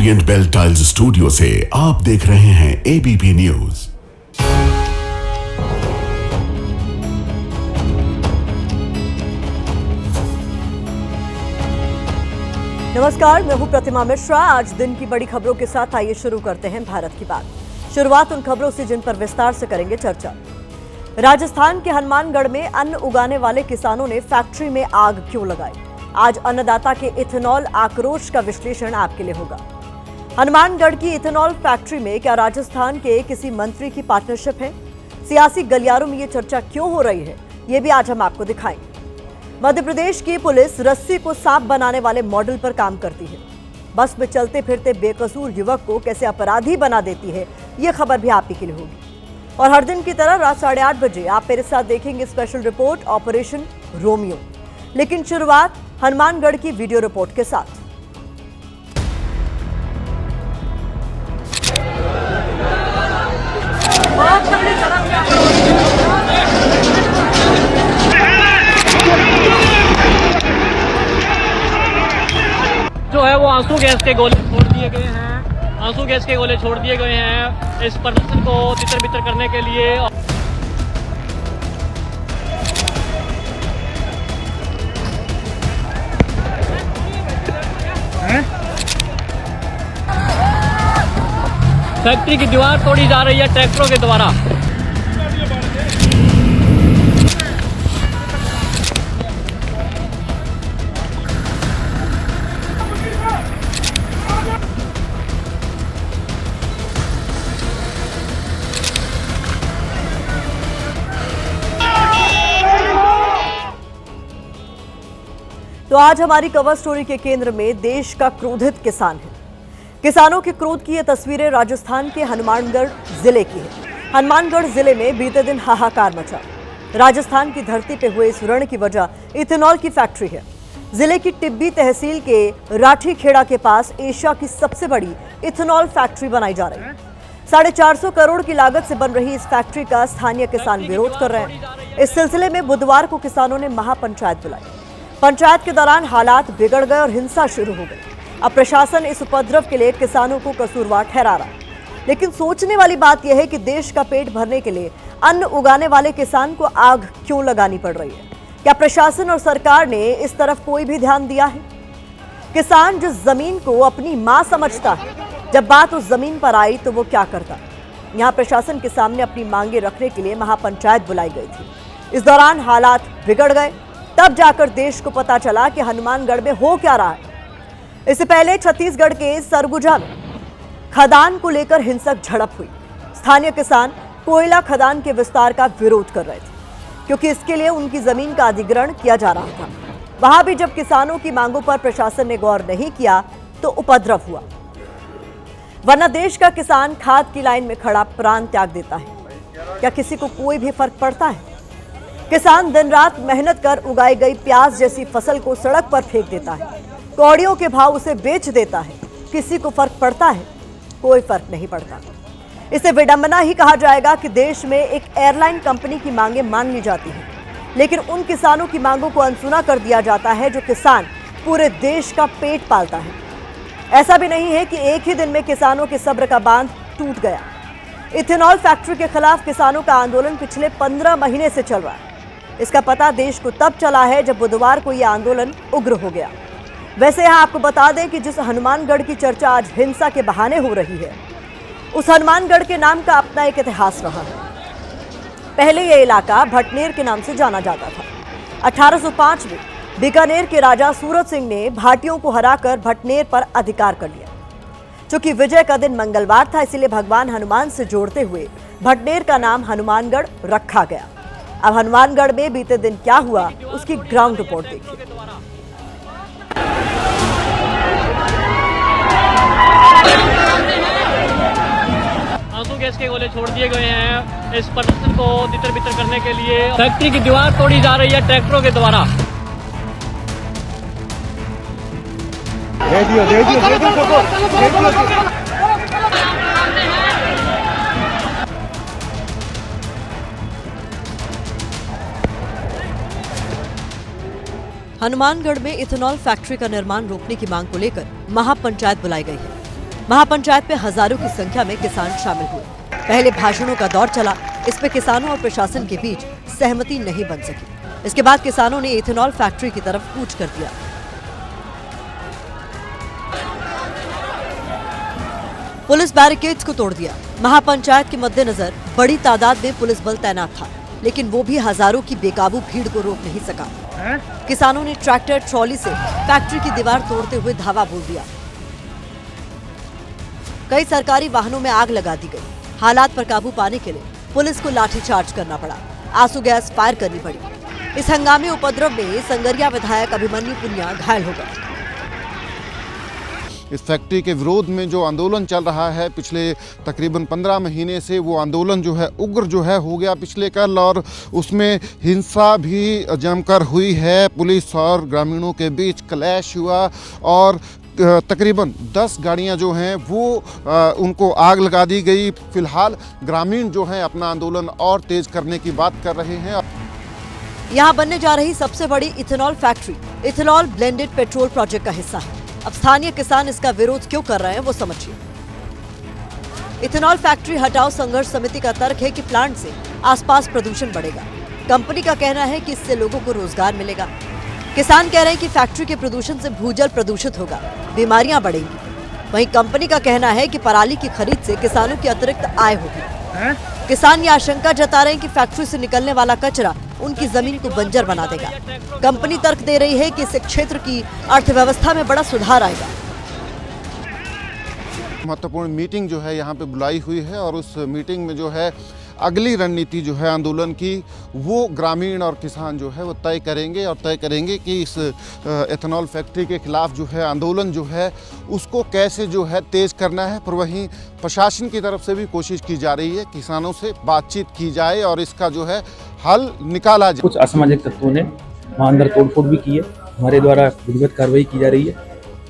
Orient bell tiles studio से आप देख रहे हैं एबीपी न्यूज। नमस्कार, मैं हूं प्रतिमा मिश्रा। आज दिन की बड़ी खबरों के साथ आइए शुरू करते हैं भारत की बात। शुरुआत उन खबरों से जिन पर विस्तार से करेंगे चर्चा। राजस्थान के हनुमानगढ़ में अन्न उगाने वाले किसानों ने फैक्ट्री में आग क्यों लगाई? आज अन्नदाता के इथेनॉल आक्रोश का विश्लेषण आपके लिए होगा। हनुमानगढ़ की इथेनॉल फैक्ट्री में क्या राजस्थान के किसी मंत्री की पार्टनरशिप है? सियासी गलियारों में ये चर्चा क्यों हो रही है, ये भी आज हम आपको दिखाएंगे। मध्य प्रदेश की पुलिस रस्सी को सांप बनाने वाले मॉडल पर काम करती है। बस में चलते फिरते बेकसूर युवक को कैसे अपराधी बना देती है, ये खबर भी आप ही के लिए होगी। और हर दिन की तरह रात 8:30 बजे आप मेरे साथ देखेंगे स्पेशल रिपोर्ट ऑपरेशन रोमियो। लेकिन शुरुआत हनुमानगढ़ की वीडियो रिपोर्ट के साथ। जो है वो आंसू गैस के गोले छोड़ दिए गए हैं। आंसू गैस के गोले छोड़ दिए गए हैं इस प्रदर्शन को तितर बितर करने के लिए। फैक्ट्री की दीवार तोड़ी जा रही है ट्रैक्टरों के द्वारा। तो आज हमारी कवर स्टोरी के केंद्र में देश का क्रोधित किसान है। किसानों के क्रोध की ये तस्वीरें राजस्थान के हनुमानगढ़ जिले की है। हनुमानगढ़ जिले में बीते दिन हाहाकार मचा। राजस्थान की धरती पे हुए इस ऋण की वजह इथेनॉल की फैक्ट्री है। जिले की टिब्बी तहसील के राठी खेड़ा के पास एशिया की सबसे बड़ी इथेनॉल फैक्ट्री बनाई जा रही है। 450 करोड़ की लागत से बन रही इस फैक्ट्री का स्थानीय किसान विरोध कर रहे हैं। इस सिलसिले में बुधवार को किसानों ने महापंचायत बुलाई। पंचायत के दौरान हालात बिगड़ गए और हिंसा शुरू हो गई। अब प्रशासन इस उपद्रव के लिए किसानों को कसूरवार ठहरा रहा है। लेकिन सोचने वाली बात यह है कि देश का पेट भरने के लिए अन्न उगाने वाले किसान को आग क्यों लगानी पड़ रही है? क्या प्रशासन और सरकार ने इस तरफ कोई भी ध्यान दिया है? किसान जिस जमीन को अपनी मां समझता है, जब बात उस जमीन पर आई तो वो क्या करता? यहाँ प्रशासन के सामने अपनी मांगे रखने के लिए महापंचायत बुलाई गई थी। इस दौरान हालात बिगड़ गए। तब जाकर देश को पता चला कि हनुमानगढ़ में हो क्या रहा है। इससे पहले छत्तीसगढ़ के सरगुजा में खदान को लेकर हिंसक झड़प हुई। स्थानीय किसान कोयला खदान के विस्तार का विरोध कर रहे थे, क्योंकि इसके लिए उनकी जमीन का अधिग्रहण किया जा रहा था। वहां भी जब किसानों की मांगों पर प्रशासन ने गौर नहीं किया तो उपद्रव हुआ। वरना देश का किसान खाद की लाइन में खड़ा प्राण त्याग देता है। क्या किसी को कोई भी फर्क पड़ता है? किसान दिन रात मेहनत कर उगाई गई प्याज जैसी फसल को सड़क पर फेंक देता है, कौड़ियों के भाव उसे बेच देता है। किसी को फर्क पड़ता है? कोई फर्क नहीं पड़ता। इसे विडंबना ही कहा जाएगा कि देश में एक एयरलाइन कंपनी की मांगें मान ली जाती हैं, लेकिन उन किसानों की मांगों को अनसुना कर दिया जाता है जो किसान पूरे देश का पेट पालता है। ऐसा भी नहीं है कि एक ही दिन में किसानों के सब्र का बांध टूट गया। इथेनॉल फैक्ट्री के खिलाफ किसानों का आंदोलन पिछले 15 महीने से चल रहा है। इसका पता देश को तब चला है जब बुधवार को यह आंदोलन उग्र हो गया। वैसे यहां आपको बता दें कि जिस हनुमानगढ़ की चर्चा आज हिंसा के बहाने हो रही है, उस हनुमानगढ़ के नाम का अपना एक इतिहास रहा है। पहले यह इलाका भटनेर के नाम से जाना जाता था। 1805 में बीकानेर के राजा सूरत सिंह ने भाटियों को हराकर भटनेर पर अधिकार कर लिया। चूंकि विजय का दिन मंगलवार था, इसलिए भगवान हनुमान से जोड़ते हुए भटनेर का नाम हनुमानगढ़ रखा गया। अब हनुमानगढ़ में बीते दिन क्या हुआ, उसकी ग्राउंड रिपोर्ट देखिए। आंसू गैस के गोले छोड़ दिए गए हैं इस प्रदर्शन को तितर बितर करने के लिए। फैक्ट्री की दीवार तोड़ी जा रही है ट्रैक्टरों के द्वारा। दे दियो। हनुमानगढ़ में इथेनॉल फैक्ट्री का निर्माण रोकने की मांग को लेकर महापंचायत बुलाई गई है। महापंचायत में हजारों की संख्या में किसान शामिल हुए। पहले भाषणों का दौर चला, इस पे किसानों और प्रशासन के बीच सहमति नहीं बन सकी। इसके बाद किसानों ने इथेनॉल फैक्ट्री की तरफ कूच कर दिया। पुलिस बैरिकेड्स को तोड़ दिया। महापंचायत के मद्देनजर बड़ी तादाद में पुलिस बल तैनात था, लेकिन वो भी हजारों की बेकाबू भीड़ को रोक नहीं सका। किसानों ने ट्रैक्टर ट्रॉली से फैक्ट्री की दीवार तोड़ते हुए धावा बोल दिया। कई सरकारी वाहनों में आग लगा दी गई। हालात पर काबू पाने के लिए पुलिस को लाठीचार्ज करना पड़ा, आंसू गैस फायर करनी पड़ी। इस हंगामी उपद्रव में संगरिया विधायक अभिमन्यु पुनिया घायल हो गए। इस फैक्ट्री के विरोध में जो आंदोलन चल रहा है पिछले तकरीबन 15 महीने से, वो आंदोलन जो है उग्र जो है हो गया पिछले कल, और उसमें हिंसा भी जमकर हुई है। पुलिस और ग्रामीणों के बीच क्लैश हुआ और तकरीबन 10 गाड़ियां जो हैं वो उनको आग लगा दी गई। फिलहाल ग्रामीण जो हैं अपना आंदोलन और तेज करने की बात कर रहे हैं। यहाँ बनने जा रही सबसे बड़ी ethanol factory ethanol blended petrol project का हिस्सा है। अब स्थानीय किसान इसका विरोध क्यों कर रहे हैं वो समझिए। इथेनॉल फैक्ट्री हटाओ संघर्ष समिति का तर्क है कि प्लांट से आसपास प्रदूषण बढ़ेगा। कंपनी का कहना है कि इससे लोगों को रोजगार मिलेगा। किसान कह रहे हैं कि फैक्ट्री के प्रदूषण से भूजल प्रदूषित होगा, बीमारियां बढ़ेंगी। वहीं कंपनी का कहना है कि पराली की खरीद से किसानों की अतिरिक्त आय होगी। किसान ये आशंका जता रहे हैं कि फैक्ट्री से निकलने वाला कचरा उनकी जमीन को बंजर बना देगा। कंपनी तर्क दे रही है कि इससे क्षेत्र की अर्थव्यवस्था में बड़ा सुधार आएगा। महत्वपूर्ण मीटिंग जो है यहाँ पे बुलाई हुई है और उस मीटिंग में जो है अगली रणनीति जो है आंदोलन की वो ग्रामीण और किसान जो है वो तय करेंगे और तय करेंगे कि इस एथेनॉल फैक्ट्री के खिलाफ जो है आंदोलन जो है उसको कैसे जो है तेज करना है। पर वहीं प्रशासन की तरफ से भी कोशिश की जा रही है, किसानों से बातचीत की जाए और इसका जो है हल निकाला जाए। कुछ असामाजिक तत्वों ने वहाँ अंदर तोड़फोड़ भी की है, हमारे द्वारा विधिवत कार्रवाई की जा रही है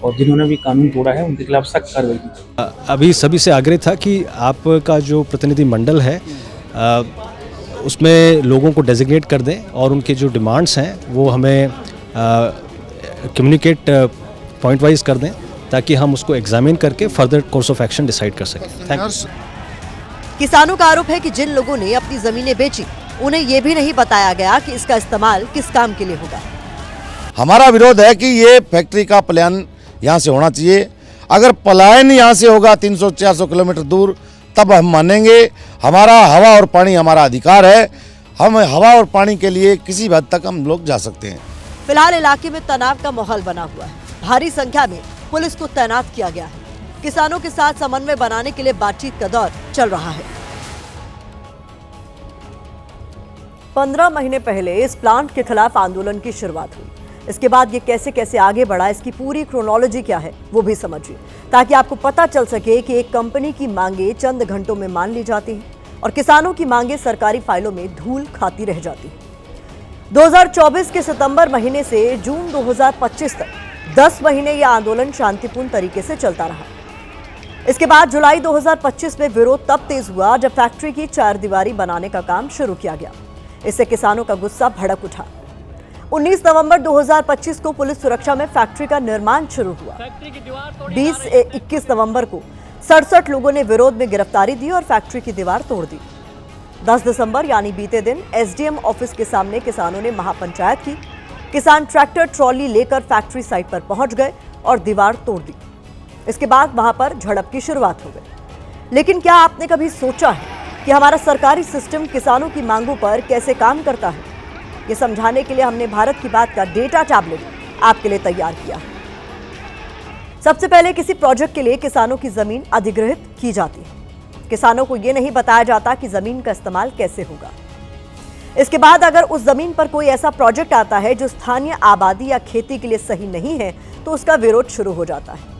और जिन्होंने भी कानून तोड़ा है उनके खिलाफ सख्त कार्रवाई की। अभी सभी से आग्रह था कि आपका जो प्रतिनिधि मंडल है उसमें लोगों को डेजिग्नेट कर दें और उनके जो डिमांड्स हैं वो हमें कम्युनिकेट पॉइंट वाइज कर दें ताकि हम उसको एग्जामिन करके further course of action decide कर सकें। Thank you. किसानों का आरोप है कि जिन लोगों ने अपनी जमीनें बेची उन्हें ये भी नहीं बताया गया कि इसका इस्तेमाल किस काम के लिए होगा। हमारा विरोध है कि ये फैक्ट्री का पलायन यहाँ से होना चाहिए। अगर पलायन यहाँ से होगा 300-400 किलोमीटर दूर तब हम मानेंगे। हमारा हवा और पानी हमारा अधिकार है, हम हवा और पानी के लिए किसी भी हद तक हम लोग जा सकते हैं। फिलहाल इलाके में तनाव का माहौल बना हुआ है। भारी संख्या में पुलिस को तैनात किया गया है। किसानों के साथ समन्वय बनाने के लिए बातचीत का दौर चल रहा है। 15 महीने पहले इस प्लांट के खिलाफ आंदोलन की शुरुआत हुई। इसके बाद ये कैसे कैसे आगे बढ़ा, इसकी पूरी क्रोनोलॉजी क्या है वो भी समझिए, ताकि आपको पता चल सके कि एक कंपनी की मांगे चंद घंटों में मान ली जाती हैं और किसानों की मांगे सरकारी फाइलों में धूल खाती रह जाती हैं। 2024 के सितंबर महीने से जून 2025 तक 10 महीने यह आंदोलन शांतिपूर्ण तरीके से चलता रहा। इसके बाद जुलाई 2025 में विरोध तब तेज हुआ जब फैक्ट्री की चारदीवारी बनाने का काम शुरू किया गया। इससे किसानों का गुस्सा भड़क उठा। 19 नवंबर 2025 को पुलिस सुरक्षा में फैक्ट्री का निर्माण शुरू हुआ। 20 से 21 नवंबर को 67 लोगों ने विरोध में गिरफ्तारी दी और फैक्ट्री की दीवार तोड़ दी। 10 दिसंबर यानी बीते दिन एसडीएम ऑफिस के सामने किसानों ने महापंचायत की। किसान ट्रैक्टर ट्रॉली लेकर फैक्ट्री साइट पर पहुंच गए और दीवार तोड़ दी। इसके बाद वहां पर झड़प की शुरुआत हो गई। लेकिन क्या आपने कभी सोचा है कि हमारा सरकारी सिस्टम किसानों की मांगों पर कैसे काम करता है? ये समझाने के लिए हमने भारत की बात का डेटा टैबलेट आपके लिए तैयार किया है। सबसे पहले किसी प्रोजेक्ट के लिए किसानों की जमीन अधिग्रहित की जाती है। किसानों को यह नहीं बताया जाता कि जमीन का इस्तेमाल कैसे होगा। इसके बाद अगर उस जमीन पर कोई ऐसा प्रोजेक्ट आता है जो स्थानीय आबादी या खेती के लिए सही नहीं है तो उसका विरोध शुरू हो जाता है।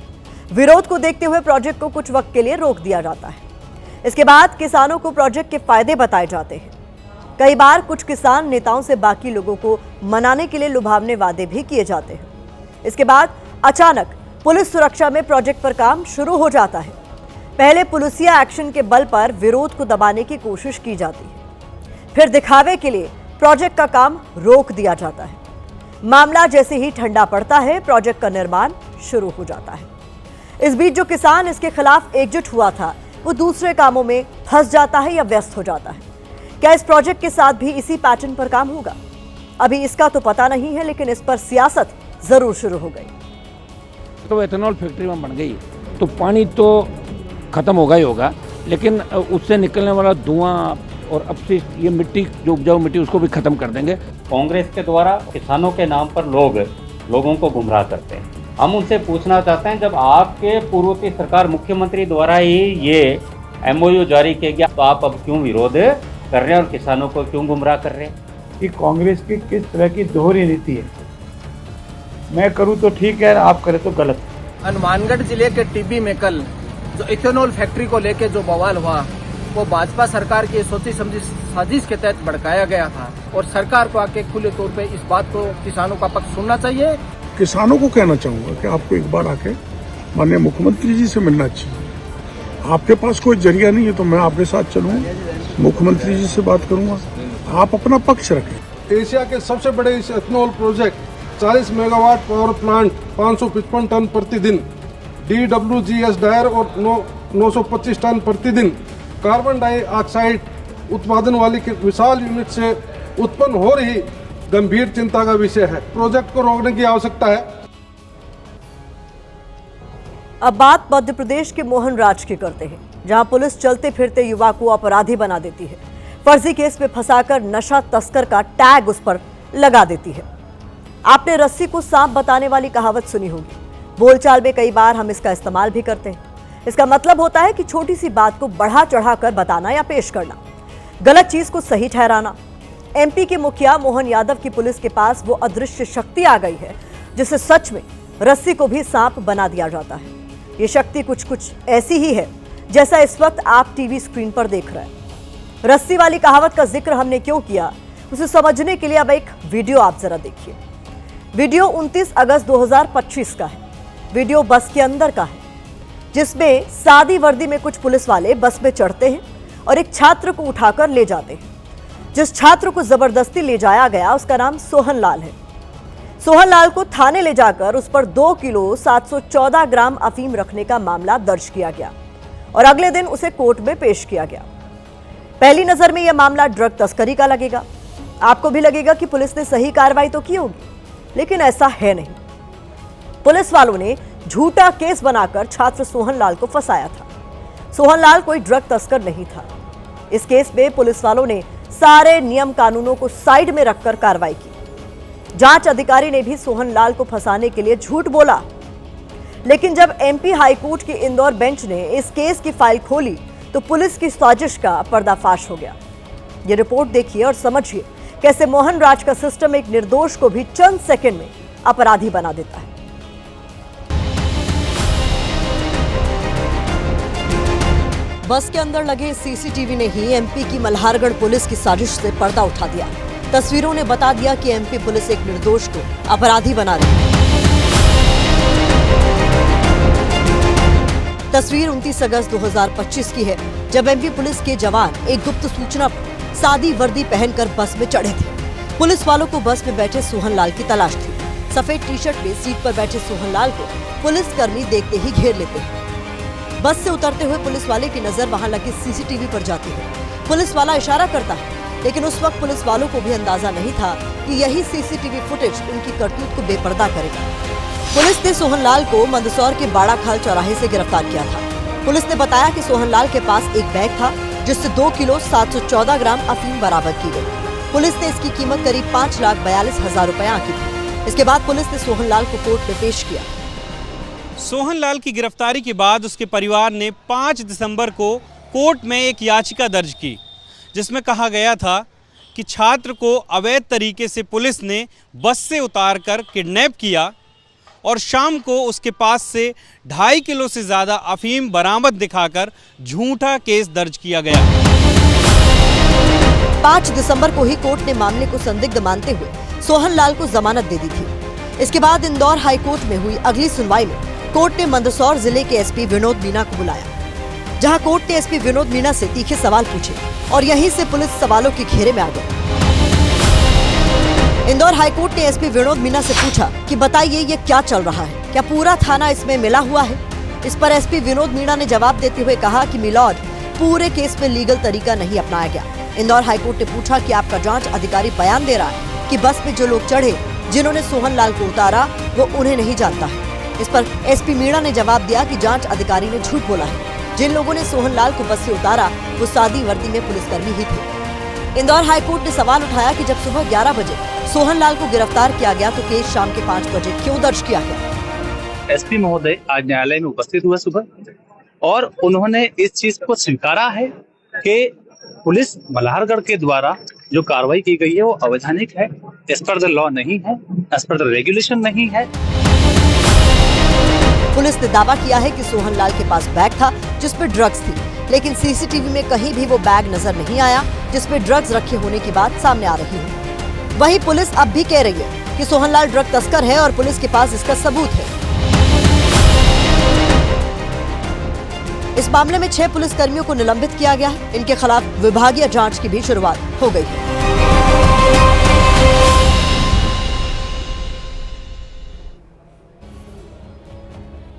विरोध को देखते हुए प्रोजेक्ट को कुछ वक्त के लिए रोक दिया जाता है। इसके बाद किसानों को प्रोजेक्ट के फायदे बताए जाते हैं। कई बार कुछ किसान नेताओं से बाकी लोगों को मनाने के लिए लुभावने वादे भी किए जाते हैं। इसके बाद अचानक पुलिस सुरक्षा में प्रोजेक्ट पर काम शुरू हो जाता है। पहले पुलिसिया एक्शन के बल पर विरोध को दबाने की कोशिश की जाती है, फिर दिखावे के लिए प्रोजेक्ट का काम रोक दिया जाता है। मामला जैसे ही ठंडा पड़ता है प्रोजेक्ट का निर्माण शुरू हो जाता है। इस बीच जो किसान इसके खिलाफ एकजुट हुआ था वो दूसरे कामों में फंस जाता है या व्यस्त हो जाता है। क्या इस प्रोजेक्ट के साथ भी इसी पैटर्न पर काम होगा? अभी इसका तो पता नहीं है, लेकिन इस पर सियासत जरूर शुरू हो गई। तो एथेनॉल फैक्ट्री में बन गई तो पानी तो खत्म होगा ही होगा, लेकिन उससे निकलने वाला धुआं और अपशिष्ट, ये मिट्टी जो उपजाऊ मिट्टी, उसको भी खत्म कर देंगे। कांग्रेस के द्वारा किसानों के नाम पर लोगों को गुमराह करते हैं। हम उनसे पूछना चाहते हैं, जब आपके पूर्ववर्ती सरकार मुख्यमंत्री द्वारा ही ये MOU जारी किया गया तो आप अब क्यों विरोध कर रहे हैं और किसानों को क्यों गुमराह कर रहे हैं? कि कांग्रेस की किस तरह की दोहरी नीति है। मैं करूं तो ठीक है, आप करें तो गलत। हनुमानगढ़ जिले के टिब्बी में कल जो इथेनॉल फैक्ट्री को लेकर जो बवाल हुआ वो भाजपा सरकार की सोची समझी साजिश के तहत भड़काया गया था और सरकार को आके खुले तौर पे इस बात को किसानों का पक्ष सुनना चाहिए। किसानों को कहना चाहूंगा कि आपको एक बार आके माननीय मुख्यमंत्री जी से मिलना चाहिए। आपके पास कोई जरिया नहीं है तो मैं आपके साथ चलूंगा, मुख्यमंत्री जी से बात करूंगा, आप अपना पक्ष रखें। एशिया के सबसे बड़े इस ethanol project 40 megawatt power plant 555 ton प्रतिदिन DWGS डायर और 925 टन प्रतिदिन कार्बन डाइऑक्साइड उत्पादन वाली विशाल यूनिट से उत्पन्न हो रही गंभीर चिंता का विषय है। प्रोजेक्ट को रोकने की आवश्यकता है। अब बात मध्य प्रदेश के मोहन राज की करते हैं, जहां पुलिस चलते फिरते युवा को अपराधी बना देती है। फर्जी केस में फंसाकर नशा तस्कर का टैग उस पर लगा देती है। आपने रस्सी को सांप बताने वाली कहावत सुनी होगी। बोलचाल में कई बार हम इसका इस्तेमाल भी करते हैं। इसका मतलब होता है कि छोटी सी बात को बढ़ा चढ़ाकर बताना या पेश करना, गलत चीज को सही ठहराना। MP के मुखिया मोहन यादव की पुलिस के पास वो अदृश्य शक्ति आ गई है जिसे सच में रस्सी को भी सांप बना दिया जाता है। ये शक्ति कुछ ऐसी ही है जैसा इस वक्त आप टीवी स्क्रीन पर देख रहे हैं। रस्सी वाली कहावत का जिक्र हमने क्यों किया, उसे समझने के लिए अब एक वीडियो आप जरा देखिए। वीडियो 29 अगस्त 2025 का है। वीडियो बस के अंदर का है, जिसमें सादी वर्दी में कुछ पुलिस वाले बस में चढ़ते हैं और एक छात्र को उठाकर ले जाते हैं। जिस छात्र को जबरदस्ती ले जाया गया उसका नाम सोहन लाल है। सोहन लाल को थाने ले जाकर उस पर 2 किलो 714 ग्राम अफीम रखने का मामला दर्ज किया गया और अगले दिन उसे कोर्ट में पेश किया गया। पहली नजर में यह मामला ड्रग तस्करी का लगेगा। आपको भी लगेगा कि पुलिस ने सही कार्रवाई तो की होगी, लेकिन ऐसा है नहीं। पुलिस वालों ने झूठा केस बनाकर छात्र सोहन लाल को फंसाया था। सोहन लाल कोई ड्रग तस्कर नहीं था। इस केस में पुलिस वालों ने सारे नियम कानूनों को साइड में रखकर कार्रवाई की। जांच अधिकारी ने भी सोहन लाल को फंसाने के लिए झूठ बोला, लेकिन जब MP हाईकोर्ट की इंदौर बेंच ने इस केस की फाइल खोली तो पुलिस की साजिश का पर्दाफाश हो गया। ये रिपोर्ट देखिए और समझिए कैसे मोहन राज का सिस्टम एक निर्दोष को भी चंद सेकंड में अपराधी बना देता है। बस के अंदर लगे CCTV ने ही MP की मल्हारगढ़ पुलिस की साजिश से पर्दा उठा दिया। तस्वीरों ने बता दिया कि MP पुलिस एक निर्दोष को अपराधी बना रही है। तस्वीर 29 अगस्त 2025 की है, जब MP पुलिस के जवान एक गुप्त सूचना पर सादी वर्दी पहनकर बस में चढ़े थे। पुलिस वालों को बस में बैठे सोहन लाल की तलाश थी। सफेद टी-शर्ट में सीट पर बैठे सोहन लाल को पुलिसकर्मी देखते ही घेर लेते हैं। बस से उतरते हुए पुलिस वाले की नजर वहां लगे CCTV पर जाती है। पुलिस वाला इशारा करता है, लेकिन उस वक्त पुलिस वालों को भी अंदाजा नहीं था कि यही CCTV फुटेज उनकी करतूत को बेपर्दा करेगा। पुलिस ने सोहन लाल को मंदसौर के बाड़ाखाल चौराहे से गिरफ्तार किया था। पुलिस ने बताया कि सोहन लाल के पास एक बैग था जिससे 2 किलो 714 ग्राम अफीम बरामद की गई। पुलिस ने इसकी कीमत करीब 5,42,000 रुपए आंकी थी। इसके बाद पुलिस ने सोहन लाल को कोर्ट में पेश किया। सोहन लाल की गिरफ्तारी के बाद उसके परिवार ने 5 दिसंबर को कोर्ट में एक याचिका दर्ज की, जिसमें कहा गया था कि छात्र को अवैध तरीके से पुलिस ने बस से उतारकर किडनैप किया और शाम को उसके पास से 2.5 किलो से ज़्यादा अफीम बरामद दिखाकर झूठा केस दर्ज किया गया। 5 दिसंबर को ही कोर्ट ने मामले को संदिग्ध मानते हुए सोहन लाल को जमानत दे दी थी। इसके बाद इंदौर हाईकोर्ट में हुई अगली सुनवाई में कोर्ट ने मंदसौर जिले के SP विनोद मीणा को बुलाया, जहां कोर्ट ने SP विनोद मीणा से तीखे सवाल पूछे और यहीं से पुलिस सवालों के घेरे में आ गई। इंदौर हाईकोर्ट ने SP विनोद मीणा से पूछा कि बताइए ये क्या चल रहा है, क्या पूरा थाना इसमें मिला हुआ है? इस पर एसपी विनोद मीणा ने जवाब देते हुए कहा कि मिलॉर्ड, पूरे केस में लीगल तरीका नहीं अपनाया गया। इंदौर हाईकोर्ट ने पूछा कि आपका जांच अधिकारी बयान दे रहा है कि बस में जो लोग चढ़े, जिन्होंने सोहन लाल को उतारा, वो उन्हें नहीं जानता है। इस पर एसपी मीणा ने जवाब दिया कि जांच अधिकारी ने झूठ बोला है। जिन लोगों ने सोहन लाल को बस से उतारा वो सादी वर्दी में पुलिसकर्मी ही थे। इंदौर हाईकोर्ट ने सवाल उठाया कि जब सुबह 11 बजे सोहन लाल को गिरफ्तार किया गया तो केस शाम के 5 बजे क्यों दर्ज किया गया। एसपी महोदय आज न्यायालय में उपस्थित हुए सुबह और उन्होंने इस चीज को स्वीकारा है कि पुलिस मल्हारगढ़ के द्वारा जो कार्रवाई की गई है वो अवैधानिक है, एज पर द लॉ नहीं है, एज पर द रेगुलेशन नहीं है। पुलिस ने दावा किया है कि सोहन लाल के पास बैग था जिसमें ड्रग्स थी, लेकिन सीसीटीवी में कहीं भी वो बैग नजर नहीं आया जिसमें ड्रग्स रखे होने की बात सामने आ रही है। वहीं पुलिस अब भी कह रही है कि सोहन लाल ड्रग तस्कर है और पुलिस के पास इसका सबूत है। इस मामले में 6 पुलिसकर्मियों को निलंबित किया गया है। इनके खिलाफ विभागीय जांच की भी शुरुआत हो गई है।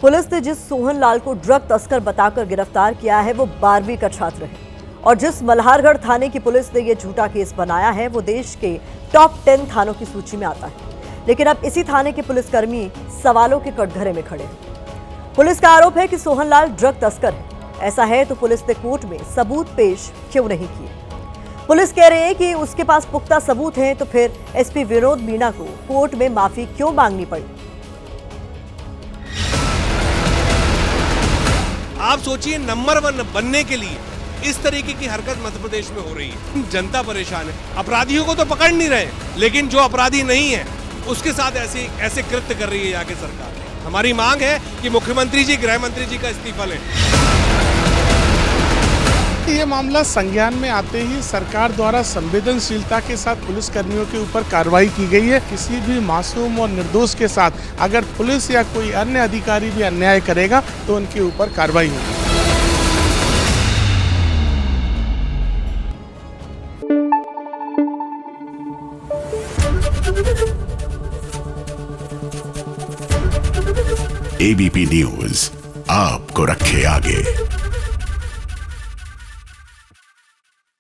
पुलिस ने जिस सोहन लाल को ड्रग तस्कर बताकर गिरफ्तार किया है वो 12वीं का छात्र है और जिस मल्हारगढ़ थाने की पुलिस ने ये झूठा केस बनाया है वो देश के टॉप 10 थानों की सूची में आता है। लेकिन अब इसी थाने के पुलिसकर्मी सवालों के कटघरे में खड़े हैं। पुलिस का आरोप है कि सोहन लाल ड्रग तस्कर है। ऐसा है तो पुलिस ने कोर्ट में सबूत पेश क्यों नहीं किए। पुलिस कह रही है कि उसके पास पुख्ता सबूत हैं, तो फिर एसपी विनोद मीणा को कोर्ट में माफी क्यों मांगनी पड़ी। आप सोचिए, नंबर 1 बनने के लिए इस तरीके की हरकत मध्य प्रदेश में हो रही है। जनता परेशान है। अपराधियों को तो पकड़ नहीं रहे, लेकिन जो अपराधी नहीं है उसके साथ ऐसे कृत्य कर रही है यहाँ की सरकार। हमारी मांग है कि मुख्यमंत्री जी, गृह मंत्री जी का इस्तीफा लें। ये मामला संज्ञान में आते ही सरकार द्वारा संवेदनशीलता के साथ पुलिस कर्मियों के ऊपर कार्रवाई की गई है। किसी भी मासूम और निर्दोष के साथ अगर पुलिस या कोई अन्य अधिकारी भी अन्याय करेगा तो उनके ऊपर कार्रवाई होगी। एबीपी न्यूज आपको रखे आगे।